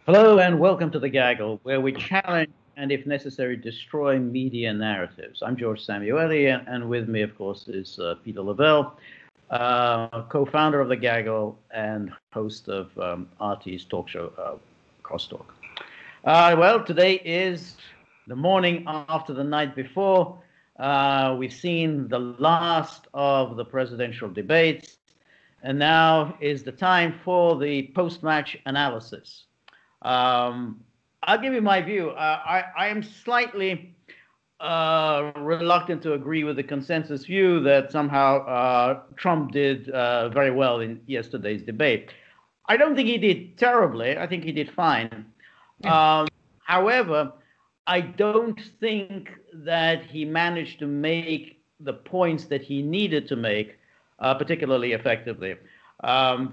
Hello and welcome to the Gaggle, where we challenge and, if necessary, destroy media narratives. I'm George Szamuely, and with me, of course, is Peter Lavelle, co-founder of the Gaggle and host of RT's talk show, Crosstalk. Well, today is the morning after the night before. We've seen the last of the presidential debates, and now is the time for the post-match analysis. I'll give you my view. I am slightly reluctant to agree with the consensus view that somehow Trump did very well in yesterday's debate. I don't think he did terribly. I think he did fine. However, I don't think that he managed to make the points that he needed to make particularly effectively.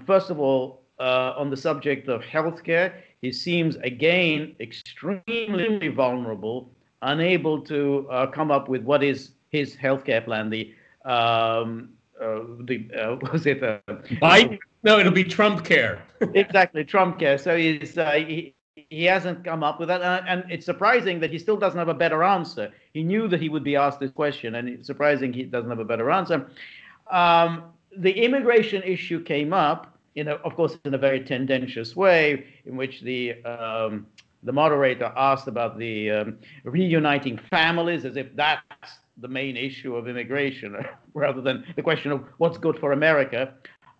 First of all, on the subject of healthcare, he seems again extremely vulnerable, unable to come up with what is his healthcare plan. Was it Biden? No, it'll be Trump care. Exactly, Trump care. So he hasn't come up with that, and it's surprising that he still doesn't have a better answer. He knew that he would be asked this question, and it's surprising he doesn't have a better answer. The immigration issue came up, of course, in a very tendentious way, in which the moderator asked about the reuniting families, as if that's the main issue of immigration, rather than the question of what's good for America.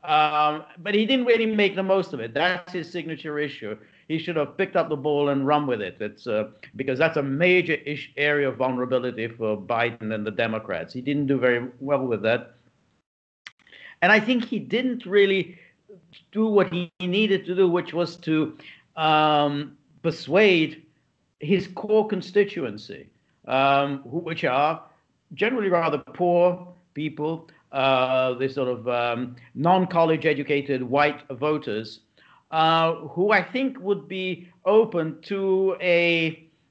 But he didn't really make the most of it. That's his signature issue. He should have picked up the ball and run with it. It's because that's a major area of vulnerability for Biden and the Democrats. He didn't do very well with that. And I think he didn't really do what he needed to do, which was to persuade his core constituency, which are generally rather poor people, the sort of non-college educated white voters, who I think would be open to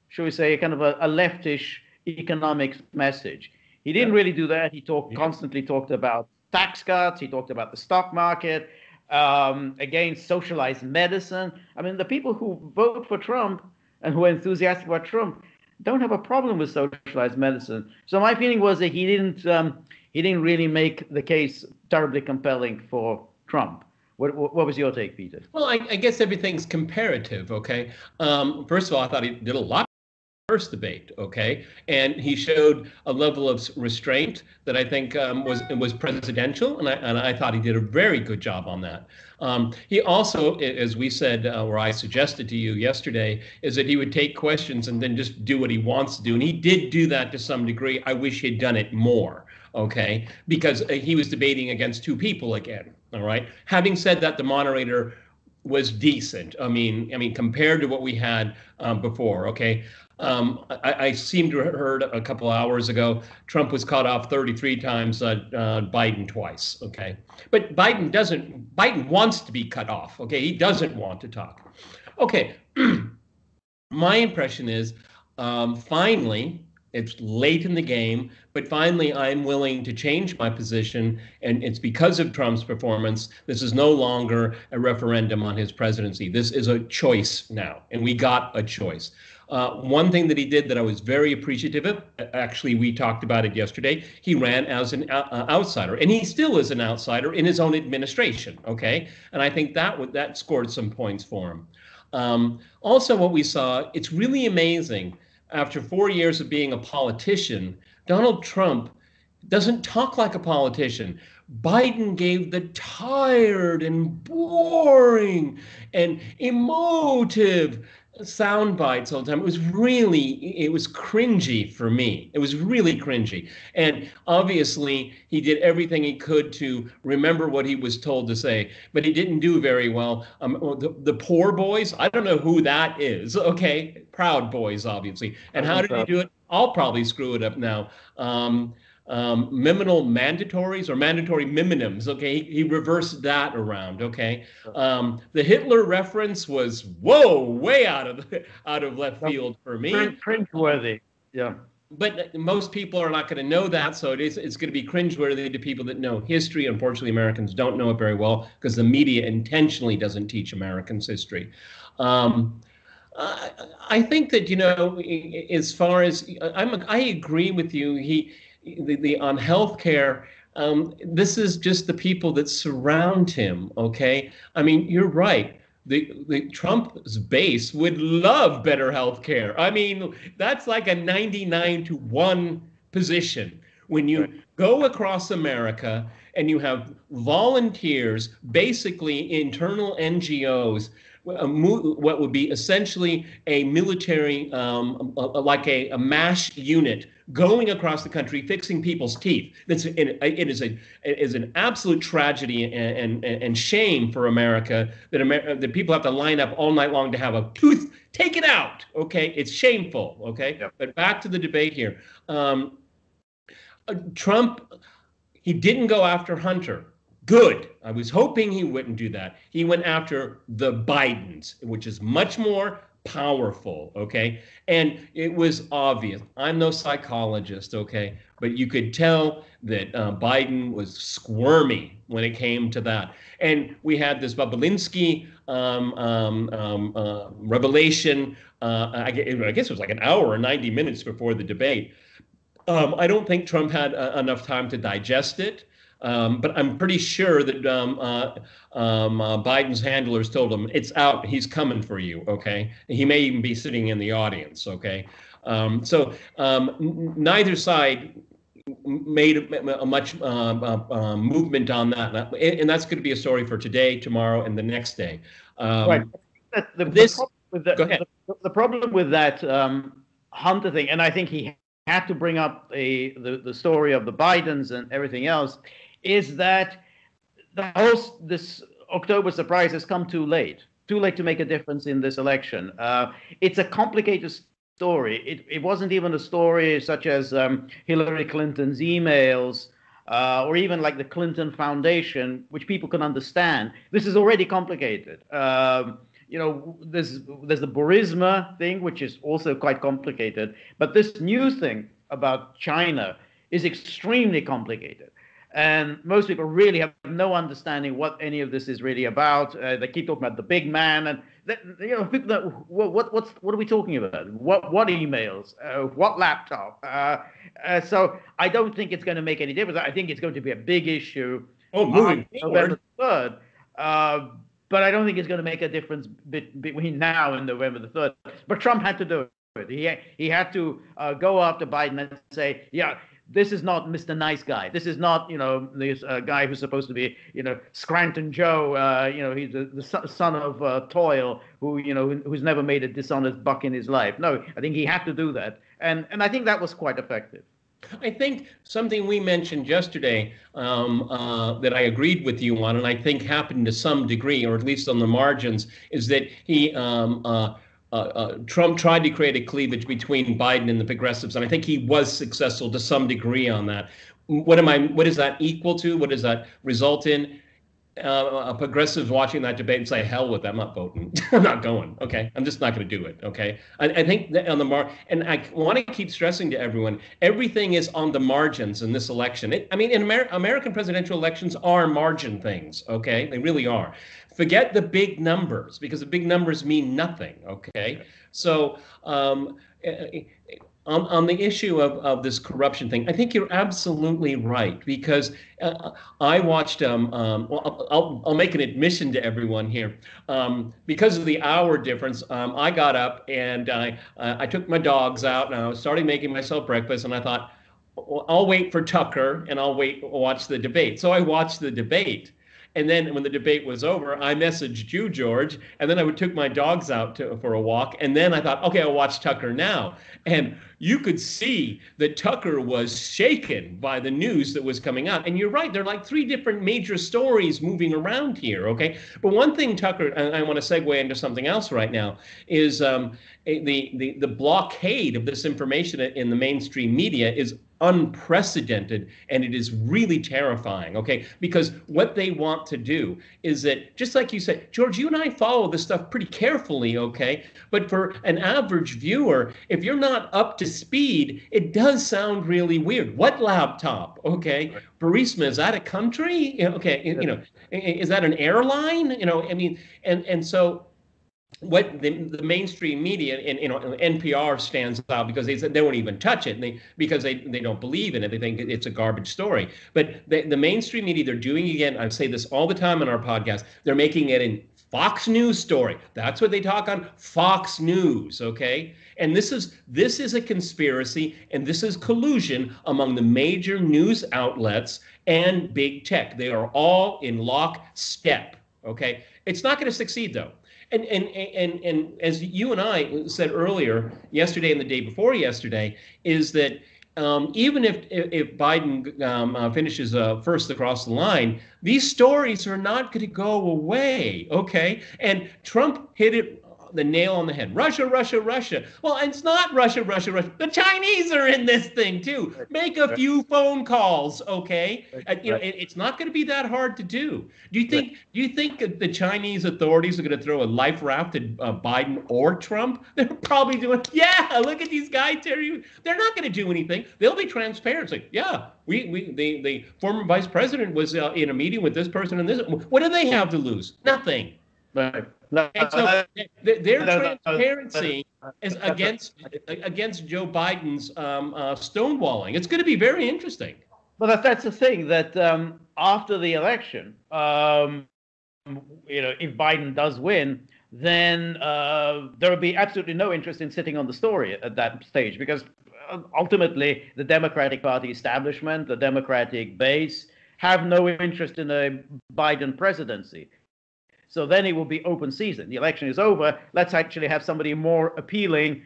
shall we say, a kind of a leftish economics message. He didn't really do that. He constantly talked about tax cuts. He talked about the stock market, against socialized medicine. I mean, the people who vote for Trump and who are enthusiastic about Trump don't have a problem with socialized medicine. So my feeling was that he didn't really make the case terribly compelling for Trump. What was your take, Peter? Well, I guess everything's comparative, okay? First of all, I thought he did a lot first debate, okay, and he showed a level of restraint that I think was presidential, and I thought he did a very good job on that. He also, as we said, or I suggested to you yesterday, is that he would take questions and then just do what he wants to do, and he did do that to some degree. I wish he'd done it more, okay, because he was debating against two people again. All right. Having said that, the moderator was decent. I mean, compared to what we had before, okay. I seem to have heard a couple of hours ago, Trump was cut off 33 times, Biden twice, okay? But Biden wants to be cut off, okay? He doesn't want to talk. Okay, my impression is finally, it's late in the game, but finally I'm willing to change my position, and it's because of Trump's performance. This is no longer a referendum on his presidency. This is a choice now, and we got a choice. One thing that he did that I was very appreciative of, actually, we talked about it yesterday, he ran as an outsider, and he still is an outsider in his own administration, okay? And I think that scored some points for him. Also, what we saw, it's really amazing, after 4 years of being a politician, Donald Trump doesn't talk like a politician. Biden gave the tired and boring and emotive sound bites all the time. It was cringy for me. It was really cringy. And obviously, he did everything he could to remember what he was told to say, but he didn't do very well. The poor boys, I don't know who that is, okay? Proud Boys, obviously. And how did he do it? I'll probably screw it up now. Miminal mandatories or mandatory minimums. Okay, he reversed that around. Okay, the Hitler reference was way out of left field for me. Cringeworthy, yeah. But most people are not going to know that, so it's going to be cringeworthy to people that know history. Unfortunately, Americans don't know it very well because the media intentionally doesn't teach Americans history. I think that, as far as I agree with you. The on healthcare. This is just the people that surround him. Okay, I mean, you're right. The Trump's base would love better health care. I mean, that's like a 99-1 position. When Right. you go across America and you have volunteers, basically internal NGOs, what would be essentially a military, like a MASH unit going across the country fixing people's teeth. It is an absolute tragedy and shame for America that people have to line up all night long to have a tooth taken out. Okay, it's shameful. Okay, Yep. but back to the debate here. Trump, he didn't go after Hunter. Good. I was hoping he wouldn't do that. He went after the Bidens, which is much more powerful, okay? And it was obvious. I'm no psychologist, okay? But you could tell that Biden was squirmy when it came to that. And we had this Babalinsky revelation. I guess it was like an hour or 90 minutes before the debate. I don't think Trump had enough time to digest it. But I'm pretty sure that Biden's handlers told him it's out. He's coming for you. Okay. He may even be sitting in the audience. Okay. Neither side made a much movement on that, and that's going to be a story for today, tomorrow, and the next day. Right. Go ahead. The problem with that Hunter thing, and I think he had to bring up the story of the Bidens and everything else, is that this October surprise has come too late to make a difference in this election. It's a complicated story. It wasn't even a story such as Hillary Clinton's emails or even like the Clinton Foundation, which people can understand. This is already complicated. There's the Burisma thing, which is also quite complicated. But this new thing about China is extremely complicated. And most people really have no understanding what any of this is really about. They keep talking about the big man, and people what are we talking about? What emails? What laptop? So I don't think it's going to make any difference. I think it's going to be a big issue moving November 3rd. But I don't think it's going to make a difference between now and November the 3rd. But Trump had to do it. He had to go after Biden and say, yeah, this is not Mr. Nice Guy. This is not, this guy who's supposed to be, Scranton Joe. He's the son of toil who's never made a dishonest buck in his life. No, I think he had to do that. And I think that was quite effective. I think something we mentioned yesterday that I agreed with you on, and I think happened to some degree, or at least on the margins, is that Trump tried to create a cleavage between Biden and the progressives, and I think he was successful to some degree on that. What is that equal to? What does that result in? Progressives watching that debate and say, hell with that, I'm not voting. I'm not going. Okay. I'm just not going to do it. Okay. I think that on the and I want to keep stressing to everyone, everything is on the margins in this election. In American presidential elections are margin things. Okay. They really are. Forget the big numbers, because the big numbers mean nothing. Okay. So, on the issue of this corruption thing, I think you're absolutely right, because I watched. I'll make an admission to everyone here. Because of the hour difference, I got up and I took my dogs out and I was starting making myself breakfast, and I thought, well, I'll wait for Tucker and I'll watch the debate. So I watched the debate. And then when the debate was over, I messaged you, George, and then I took my dogs out for a walk. And then I thought, okay, I'll watch Tucker now. And you could see that Tucker was shaken by the news that was coming out. And you're right, there are like 3 different major stories moving around here, okay? But one thing, Tucker, and I want to segue into something else right now, is the blockade of this information in the mainstream media is unprecedented, and it is really terrifying, okay? Because what they want to do is that, just like you said, George, you and I follow this stuff pretty carefully, okay? But for an average viewer, if you're not up to speed, it does sound really weird. What laptop? Okay. Right. Burisma, is that a country? Okay. Is that an airline? And so what the mainstream media and NPR stands out because they said they won't even touch it, and because they don't believe in it. They think it's a garbage story. But the mainstream media, they're doing, again, I say this all the time on our podcast, they're making it in Fox News story. That's what they talk on Fox News, okay? And this is a conspiracy, and this is collusion among the major news outlets and big tech. They are all in lockstep, okay? It's not going to succeed, though. And as you and I said earlier, yesterday and the day before yesterday, is that even if Biden finishes first across the line, these stories are not going to go away, okay? And Trump hit it the nail on the head. Russia, Russia, Russia. Well, it's not Russia, Russia, Russia. The Chinese are in this thing too. Make a few phone calls, okay? It's not going to be that hard to do. Do you think the Chinese authorities are going to throw a life raft at Biden or Trump? They're probably doing, yeah, look at these guys, Terry. They're not going to do anything. They'll be transparent. It's like, yeah, the former vice president was in a meeting with this person and this. What do they have to lose? Nothing. Right. And so their transparency is against Joe Biden's stonewalling. It's going to be very interesting. But that's the thing, that after the election, if Biden does win, then there will be absolutely no interest in sitting on the story at that stage, because ultimately the Democratic Party establishment, the Democratic base, have no interest in a Biden presidency. So then it will be open season. The election is over. Let's actually have somebody more appealing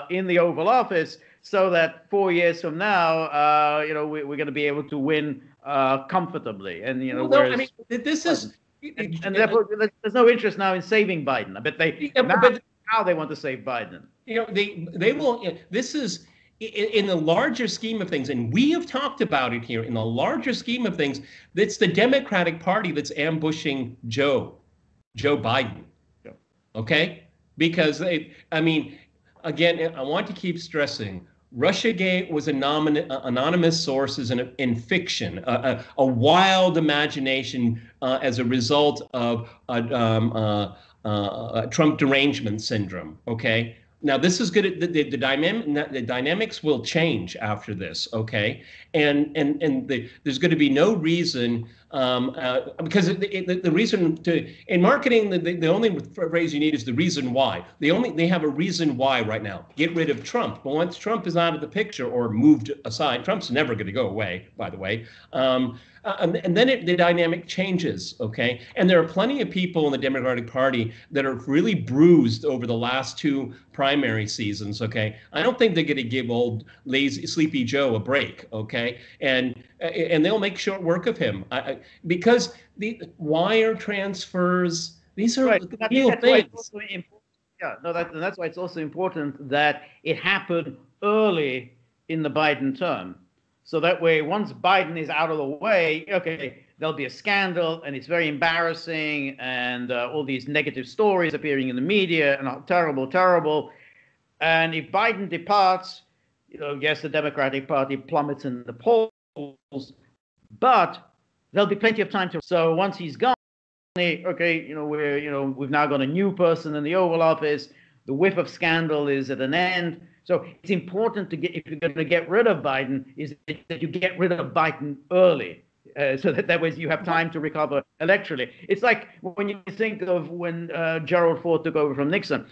in the Oval Office, so that 4 years from now, we're going to be able to win comfortably. And I mean, this is, and therefore there's no interest now in saving Biden. But how they want to save Biden. They will. This is in the larger scheme of things, and we have talked about it here. In the larger scheme of things, it's the Democratic Party that's ambushing Joe Biden. Yeah. Okay? Because, again, I want to keep stressing, Russiagate was anonymous sources in fiction, a wild imagination as a result of Trump derangement syndrome, okay? Now, this is good. The dynamics will change after this, okay? And there's going to be no reason, because the reason in marketing, the only phrase you need is the reason why. They have a reason why right now. Get rid of Trump. But once Trump is out of the picture or moved aside, Trump's never going to go away, by the way. And then the dynamic changes, okay? And there are plenty of people in the Democratic Party that are really bruised over the last two primary seasons, okay? I don't think they're going to give old lazy Sleepy Joe a break, okay? And they'll make short work of him because the wire transfers, these are real things. That's why it's also important that it happened early in the Biden term. So that way, once Biden is out of the way, okay, there'll be a scandal, and it's very embarrassing, and all these negative stories appearing in the media, and terrible, terrible. And if Biden departs, yes, the Democratic Party plummets in the polls, but there'll be plenty of time to. So once he's gone, okay, we've now got a new person in the Oval Office. The whiff of scandal is at an end. So it's important if you're going to get rid of Biden, is that you get rid of Biden early, so that way you have time to recover electorally. It's like when you think of when Gerald Ford took over from Nixon,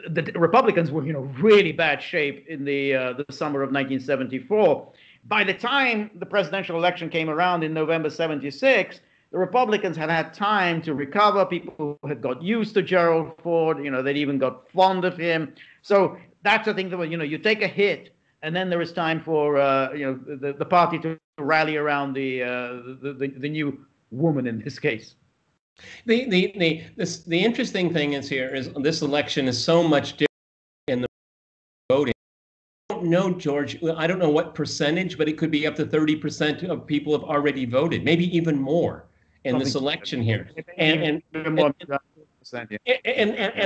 the Republicans were really bad shape in the summer of 1974. By the time the presidential election came around in November '76, the Republicans had had time to recover. People had got used to Gerald Ford. They'd even got fond of him. So that's the thing that you take a hit, and then there is time for the party to rally around the new woman in this case. The interesting thing is this election is so much different in the voting. I don't know, George. I don't know what percentage, but it could be up to 30% of people have already voted, maybe even more in this election here. And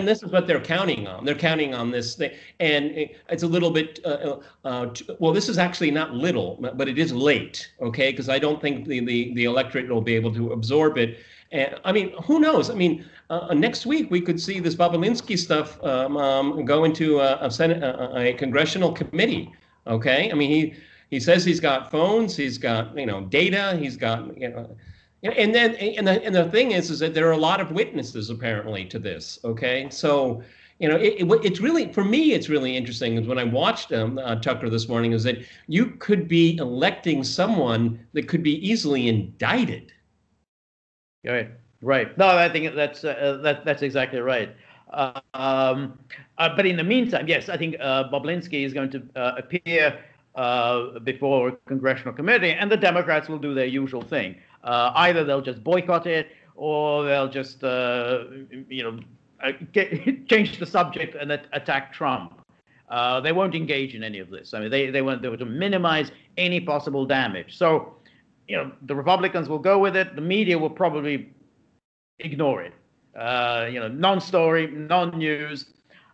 this is what they're counting on. They're counting on this thing, and it's a little bit. Well, this is actually not little, but it is late. Okay, because I don't think the electorate will be able to absorb it. And I mean, who knows? I mean, next week we could see this Bobulinski stuff go into a congressional committee. Okay, I mean, he says he's got phones, he's got data, he's got and then and the thing is that there are a lot of witnesses apparently to this. Okay, so it's really, for me, it's really interesting is when I watched Tucker this morning, is that you could be electing someone that could be easily indicted. Right, right. No, I think that's exactly right. But in the meantime, yes, I think Bobulinski is going to appear before a congressional committee, and the Democrats will do their usual thing. Either they'll just boycott it, or they'll just change the subject and attack Trump. They won't engage in any of this. I mean, they want to minimize any possible damage. So, the Republicans will go with it. The media will probably ignore it. Non-story, non-news.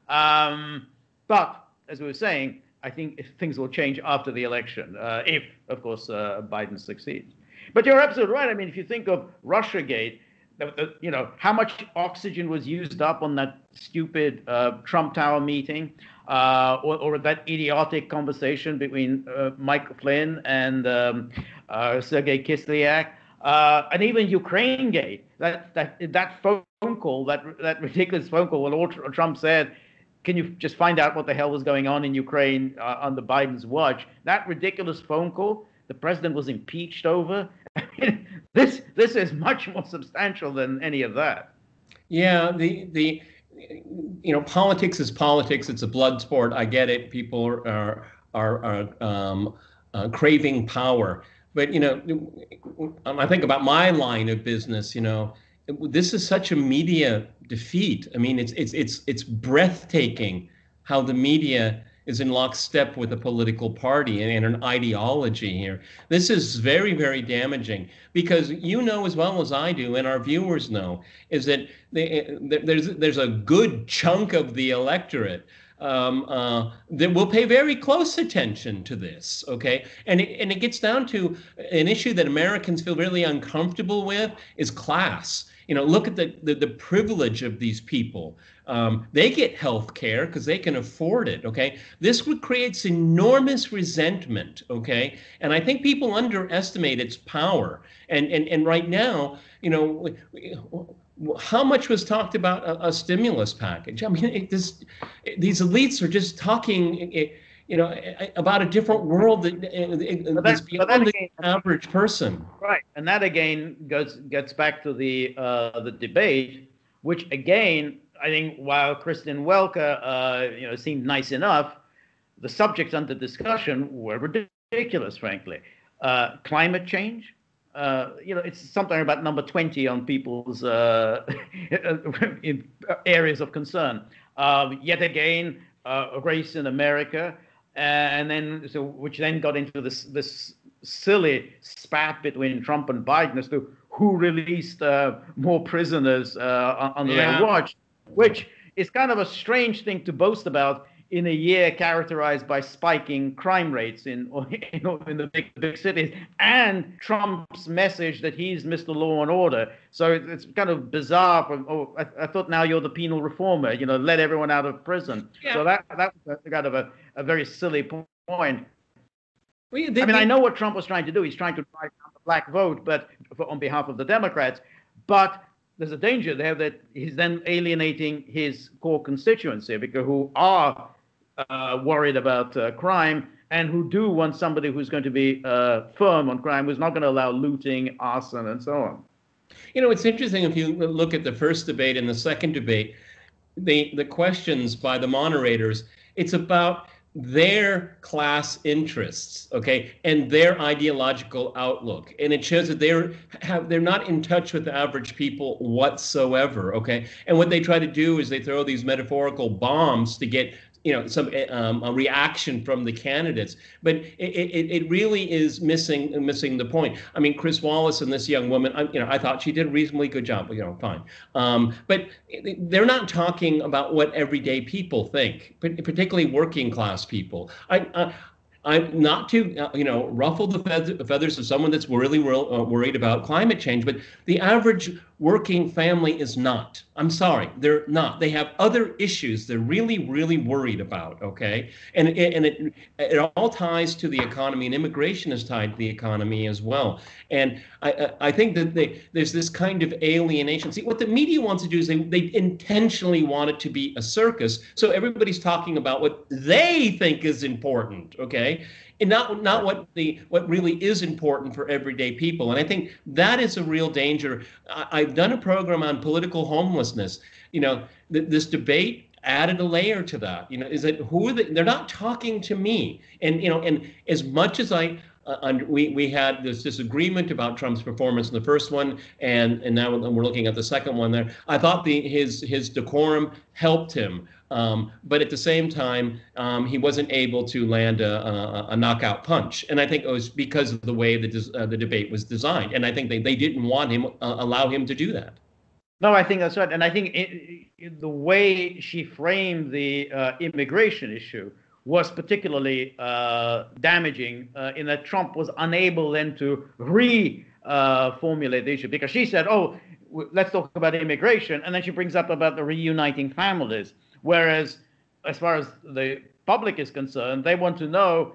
But as we were saying, I think things will change after the election, if, of course, Biden succeeds. But you're absolutely right. I mean, if you think of Russiagate, how much oxygen was used up on that stupid Trump Tower meeting, or that idiotic conversation between Mike Flynn and Sergei Kislyak, and even Ukrainegate, that phone call, that ridiculous phone call, when Trump said, "Can you just find out what the hell was going on in Ukraine under Biden's watch?" That ridiculous phone call, the president was impeached over. I mean, this is much more substantial than any of that. Yeah, the politics is politics. It's a blood sport. I get it. People are craving power, but I think about my line of business. This is such a media defeat. I mean, it's breathtaking how the media is in lockstep with a political party and an ideology here. This is very, very damaging, because as well as I do, and our viewers know, is that there's a good chunk of the electorate that will pay very close attention to this, okay? And it gets down to an issue that Americans feel really uncomfortable with, is class. Look at the privilege of these people. They get health care because they can afford it, okay? This creates enormous resentment, okay? And I think people underestimate its power. And right now, how much was talked about a stimulus package? I mean, these elites are just talking, about a different world that's beyond the average person. Right, and that again gets back to the debate, which again, I think, while Kristen Welker, seemed nice enough, the subjects under discussion were ridiculous, frankly. Climate change. It's something about number 20 on people's in areas of concern. Yet again, race in America, and then which then got into this silly spat between Trump and Biden as to who released more prisoners under their watch, which is kind of a strange thing to boast about in a year characterized by spiking crime rates in the big cities, and Trump's message that he's Mr. Law and Order. So it's kind of bizarre. I thought now you're the penal reformer. Let everyone out of prison. Yeah. So that was kind of a very silly point. I know what Trump was trying to do. He's trying to drive down the black vote, but on behalf of the Democrats. But there's a danger there that he's then alienating his core constituency, because who are worried about crime, and who do want somebody who's going to be firm on crime, who's not going to allow looting, arson, and so on. It's interesting, if you look at the first debate and the second debate, the questions by the moderators, it's about their class interests, okay, and their ideological outlook, and it shows that they're not in touch with the average people whatsoever, okay. And what they try to do is they throw these metaphorical bombs to get some a reaction from the candidates, but it really is missing the point. I mean, Chris Wallace and this young woman, I thought she did a reasonably good job, fine. But they're not talking about what everyday people think, particularly working class people. I'm not to, ruffle the feathers of someone that's really worried about climate change, but the average working family is not. I'm sorry, they're not. They have other issues they're really, really worried about. Okay, and it all ties to the economy, and immigration is tied to the economy as well. And I think that there's this kind of alienation. See, what the media wants to do is they intentionally want it to be a circus, so everybody's talking about what they think is important. Okay, and not what really is important for everyday people. And I think that is a real danger. I've done a program on political homelessness. This debate added a layer to that. Is that who are they're not talking to me. And as much as we had this disagreement about Trump's performance in the first one, and now we're looking at the second one there. I thought his decorum helped him, but at the same time, he wasn't able to land a knockout punch, and I think it was because of the way the debate was designed, and I think they didn't want him allow him to do that. No, I think that's right, and I think the way she framed the immigration issue was particularly damaging in that Trump was unable then to reformulate the issue, because she said, "Oh, let's talk about immigration," and then she brings up about the reuniting families. Whereas, as far as the public is concerned, they want to know,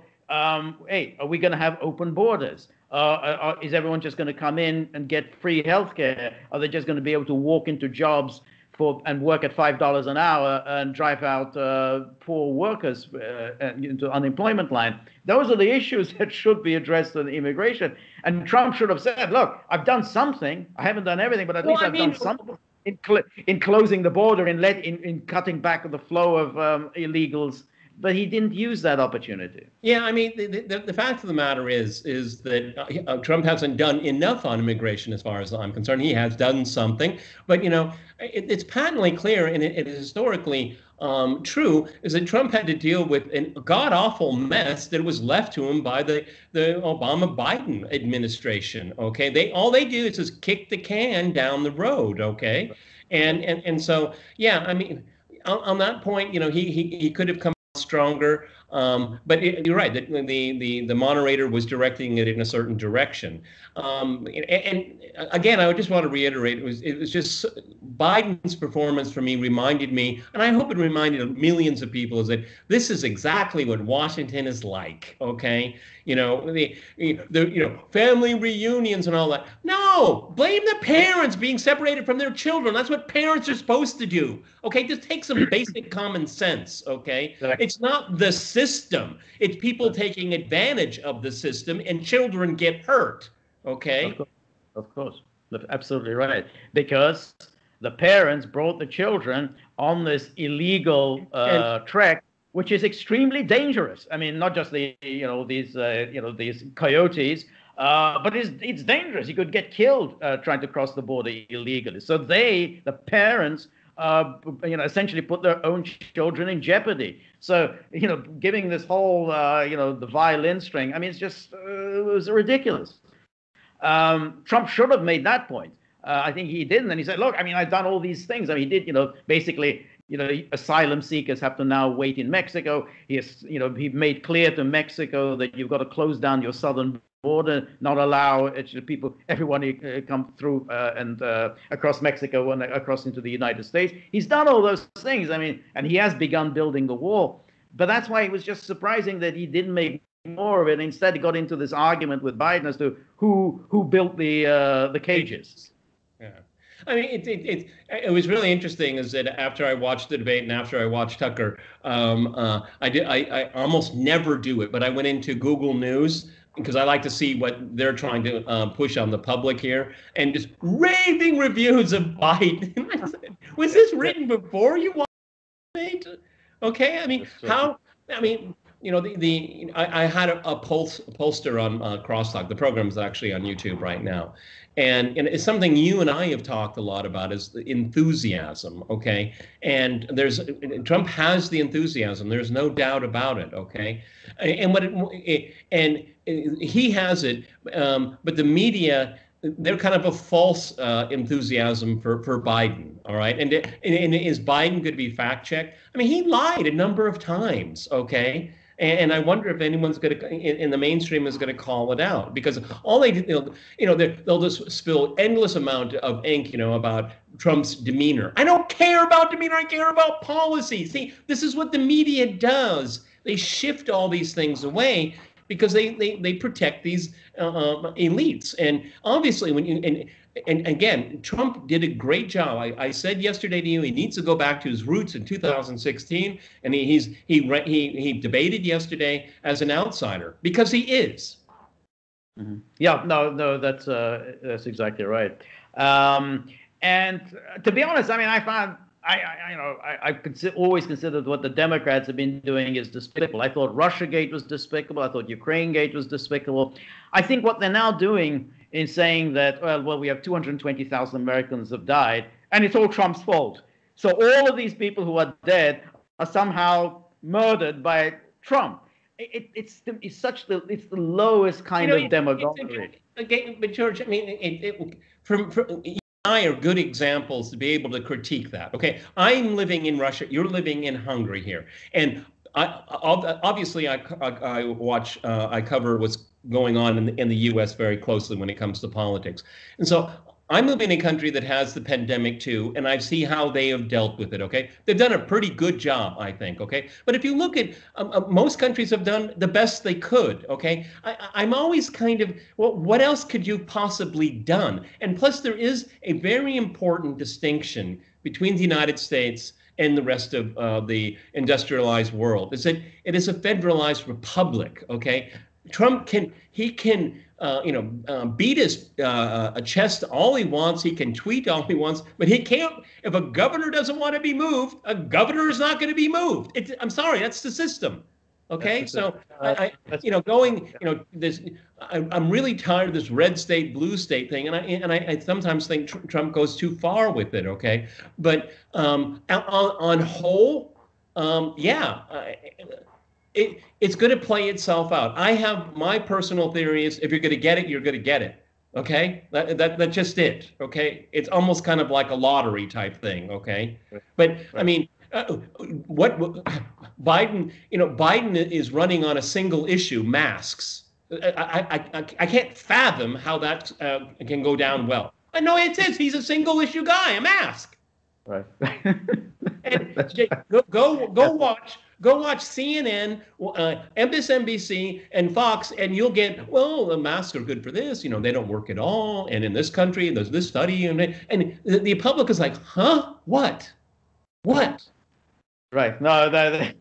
hey, are we going to have open borders? Is everyone just going to come in and get free health care? Are they just going to be able to walk into jobs and work at $5 an hour and drive out poor workers into the unemployment line? Those are the issues that should be addressed in immigration. And Trump should have said, look, I've done something. I haven't done everything, but at least I've done something in closing the border, in cutting back the flow of illegals. But he didn't use that opportunity. Yeah, I mean, the fact of the matter is that Trump hasn't done enough on immigration, as far as I'm concerned. He has done something, but it's patently clear, and it is historically true, is that Trump had to deal with a god-awful mess that was left to him by the Obama-Biden administration. Okay, all they do is just kick the can down the road. Okay, and so yeah, I mean, on that point, he could have come stronger, but you're right that the moderator was directing it in a certain direction. And again, I would just want to reiterate, it was just Biden's performance for me reminded me, and I hope it reminded millions of people, is that this is exactly what Washington is like. Okay, the family reunions and all that. No, blame the parents being separated from their children. That's what parents are supposed to do. Okay, just take some basic common sense. Okay, it's not the system. It's people taking advantage of the system, and children get hurt. Okay. Of course. Absolutely right. Because the parents brought the children on this illegal trek, which is extremely dangerous. I mean, not just these coyotes, but it's dangerous. You could get killed trying to cross the border illegally. So the parents, essentially put their own children in jeopardy. So, giving this whole, the violin string. I mean, it was ridiculous. Trump should have made that point. I think he didn't. And he said, look, I mean, I've done all these things. I mean, he did, basically, asylum seekers have to now wait in Mexico. He made clear to Mexico that you've got to close down your southern border, not allow everyone to come through and across Mexico and across into the United States. He's done all those things. I mean, and he has begun building the wall. But that's why it was just surprising that he didn't make more of it. Instead, he got into this argument with Biden as to who built the cages. Yeah, I mean, it was really interesting. Is that after I watched the debate and after I watched Tucker, I almost never do it, but I went into Google News because I like to see what they're trying to push on the public here, and just raving reviews of Biden. I said, was this written before you watched the debate? Okay, I mean, how? I mean. I had a poster on Crosstalk. The program is actually on YouTube right now. And it's something you and I have talked a lot about, is the enthusiasm, okay? And Trump has the enthusiasm. There's no doubt about it, okay? And he has it, but the media, they're kind of a false enthusiasm for Biden, all right? And is Biden going to be fact-checked? I mean, he lied a number of times, okay? And I wonder if anyone's going to, in the mainstream, is going to call it out, because all they do, they'll just spill endless amount of ink, about Trump's demeanor. I don't care about demeanor. I care about policy. See, this is what the media does. They shift all these things away because they protect these elites. And obviously, and again, Trump did a great job. I said yesterday to you, he needs to go back to his roots in 2016, and he debated yesterday as an outsider, because he is. Mm-hmm. Yeah, no, that's exactly right. And to be honest, I mean, I found always considered what the Democrats have been doing is despicable. I thought Russiagate was despicable. I thought Ukrainegate was despicable. I think what they're now doing in saying that, well, we have 220,000 Americans have died, and it's all Trump's fault. So all of these people who are dead are somehow murdered by Trump. It's the lowest kind of demagoguery. Again, but George, I mean, I are good examples to be able to critique that. Okay, I'm living in Russia. You're living in Hungary here, and obviously I cover what's going on in the U.S. very closely when it comes to politics, and so I'm living in a country that has the pandemic too, and I see how they have dealt with it. Okay, they've done a pretty good job, I think. Okay, but if you look at most countries have done the best they could. Okay, I'm always kind of, well, what else could you possibly done? And plus, there is a very important distinction between the United States and the rest of the industrialized world. Is that it is a federalized republic. Okay, Trump can beat his chest all he wants. He can tweet all he wants, but he can't. If a governor doesn't want to be moved, a governor is not going to be moved. I'm sorry, that's the system. Okay, so I'm really tired of this red state, blue state thing, and I sometimes think Trump goes too far with it. Okay, but on whole, it's going to play itself out. I have my personal theory is if you're going to get it, you're going to get it. Okay, that's just it. Okay, it's almost kind of like a lottery type thing. Okay, but I mean, what Biden? Biden is running on a single issue: masks. I can't fathom how that can go down well. I know it is. He's a single issue guy. A mask. Right. And Go watch CNN, MSNBC, and Fox, and you'll get, well, the masks are good for this. They don't work at all. And in this country, there's this study, and the public is like, huh? What? Right. No, the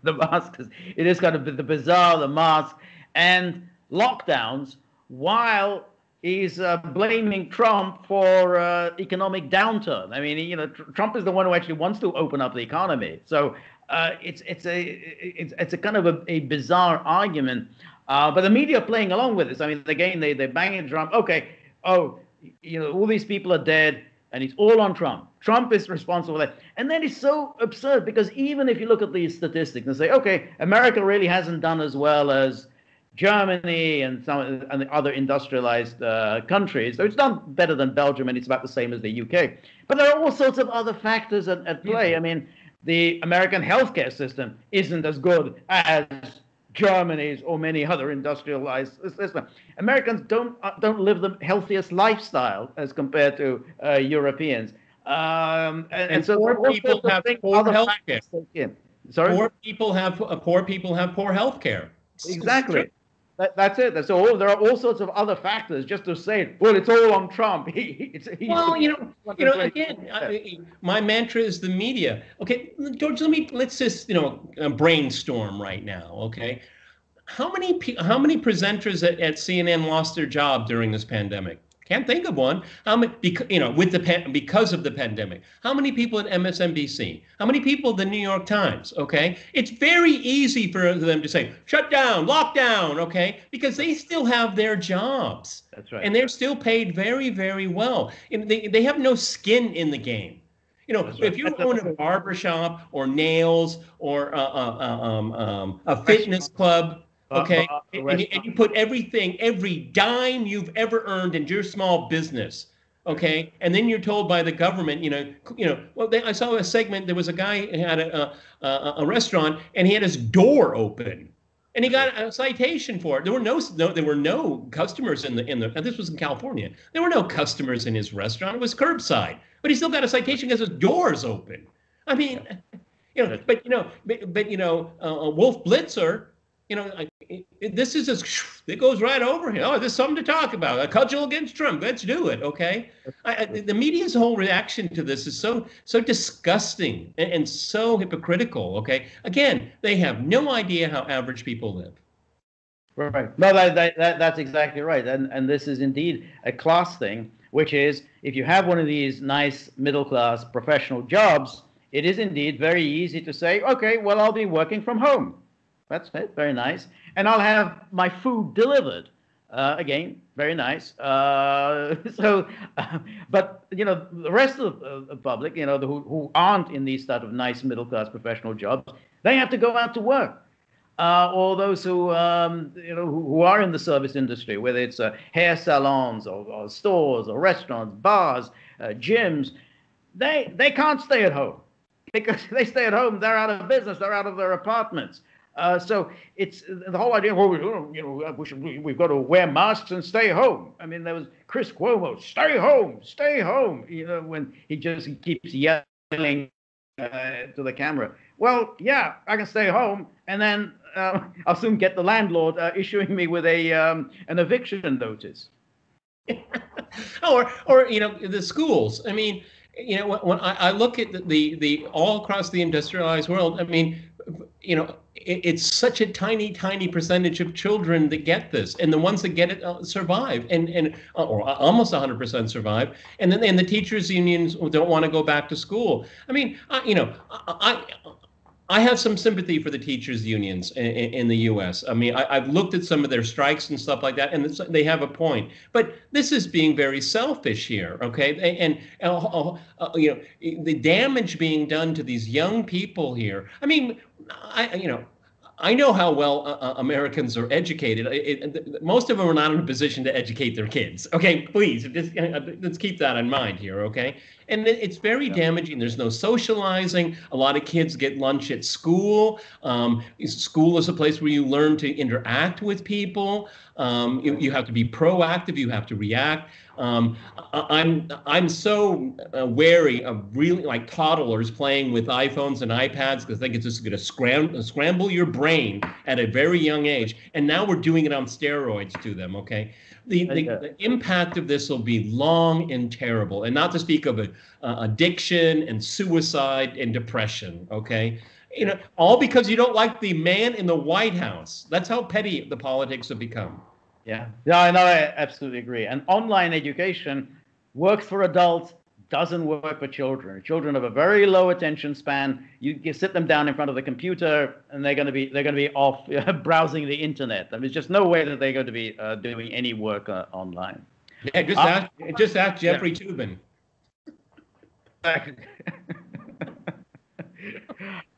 mask it is kind of the bizarre, the mask and lockdowns, while he's blaming Trump for economic downturn. I mean, Trump is the one who actually wants to open up the economy. So it's a kind of a bizarre argument. But the media are playing along with this. I mean, again, they bang Trump. Okay, all these people are dead, and it's all on Trump. Trump is responsible for that. And then it's so absurd, because even if you look at these statistics and say, okay, America really hasn't done as well as Germany and the other industrialized countries. So it's done better than Belgium, and it's about the same as the UK. But there are all sorts of other factors at play. I mean, the American healthcare system isn't as good as Germany's or many other industrialized systems. Americans don't live the healthiest lifestyle as compared to Europeans. And so poor people have poor healthcare. Sorry? Poor people have poor healthcare. Exactly. That's it. So there are all sorts of other factors. Just to say, well, it's all on Trump. My mantra is the media. Okay, George, let's just brainstorm right now. Okay, how many presenters at CNN lost their job during this pandemic? Can't think of one. How many? Because of the pandemic. How many people at MSNBC? How many people at the New York Times? Okay, it's very easy for them to say shut down, lockdown. Okay, because they still have their jobs. That's right. And they're still paid very, very well. And they have no skin in the game. If you own a barbershop or nails or a fitness club. Okay, and you put every dime you've ever earned in your small business. Okay, and then you're told by the government, well, I saw a segment. There was a guy who had a restaurant, and he had his door open, and he got a citation for it. There were no customers and this was in California. There were no customers in his restaurant. It was curbside, but he still got a citation because his door's open. I mean, Wolf Blitzer, this is just, it goes right over here. Oh, there's something to talk about. A cudgel against Trump. Let's do it. Okay. The media's whole reaction to this is so disgusting and so hypocritical. Okay. Again, they have no idea how average people live. Right. No, that's exactly right. And this is indeed a class thing, which is if you have one of these nice middle class professional jobs, it is indeed very easy to say, okay, well, I'll be working from home. That's it. Very nice. And I'll have my food delivered. Again, very nice. But the rest of the public, who aren't in these sort of nice middle class professional jobs, they have to go out to work. Or those who are in the service industry, whether it's hair salons or stores or restaurants, bars, gyms, they can't stay at home because if they stay at home, they're out of business. They're out of their apartments. So it's the whole idea. We've got to wear masks and stay home. I mean, there was Chris Cuomo, stay home, stay home. When he keeps yelling to the camera. Well, yeah, I can stay home, and then I'll soon get the landlord issuing me with an eviction notice. or the schools. I mean, when I look at the all across the industrialized world, I mean, it's such a tiny percentage of children that get this, and the ones that get it survive, or almost 100% survive, and then the teachers' unions don't want to go back to school. I mean, I have some sympathy for the teachers' unions in the U.S. I mean, I've looked at some of their strikes and stuff like that, and they have a point. But this is being very selfish here, okay? And the damage being done to these young people here. I mean, I know how well Americans are educated. Most of them are not in a position to educate their kids. Okay, please, let's keep that in mind here, okay? And it's very damaging. There's no socializing. A lot of kids get lunch at school. School is a place where you learn to interact with people. You have to be proactive. You have to react. I'm so wary of really like toddlers playing with iPhones and iPads because I think it's just going to scramble your brain at a very young age. And now we're doing it on steroids to them. Okay, the impact of this will be long and terrible, and not to speak of addiction and suicide and depression. Okay. All because you don't like the man in the White House. That's how petty the politics have become. Yeah, I absolutely agree. And online education works for adults, doesn't work for children. Children have a very low attention span. You sit them down in front of the computer, and they're going to be off browsing the internet. I mean, there's just no way that they're going to be doing any work online. Yeah, just ask Jeffrey Toobin.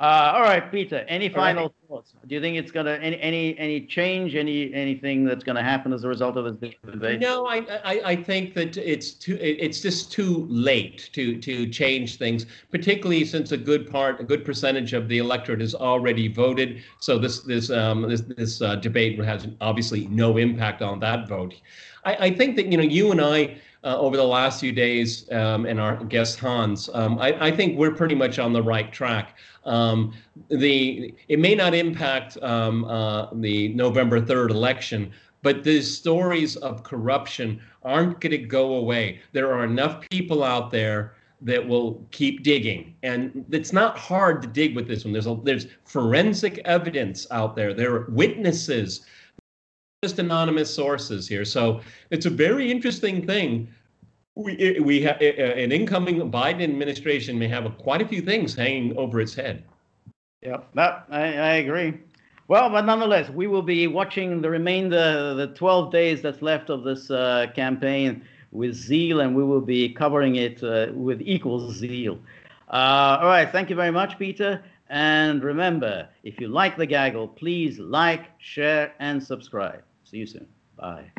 All right, Peter. Any final thoughts? Do you think it's gonna any change, anything that's gonna happen as a result of this debate? No, I think that it's just too late to change things, particularly since a good percentage of the electorate has already voted. So this debate has obviously no impact on that vote. I think that you and I. Over the last few days, and our guest Hans, I think we're pretty much on the right track. It may not impact the November 3rd election, but the stories of corruption aren't going to go away. There are enough people out there that will keep digging, and it's not hard to dig with this one. There's forensic evidence out there. There are witnesses. Just anonymous sources here. So it's a very interesting thing. We have an incoming Biden administration may have quite a few things hanging over its head. Yeah, I agree. Well, but nonetheless, we will be watching the remainder, the 12 days that's left of this campaign with zeal, and we will be covering it with equal zeal. All right, thank you very much, Peter. And remember, if you like The Gaggle, please like, share, and subscribe. See you soon. Bye.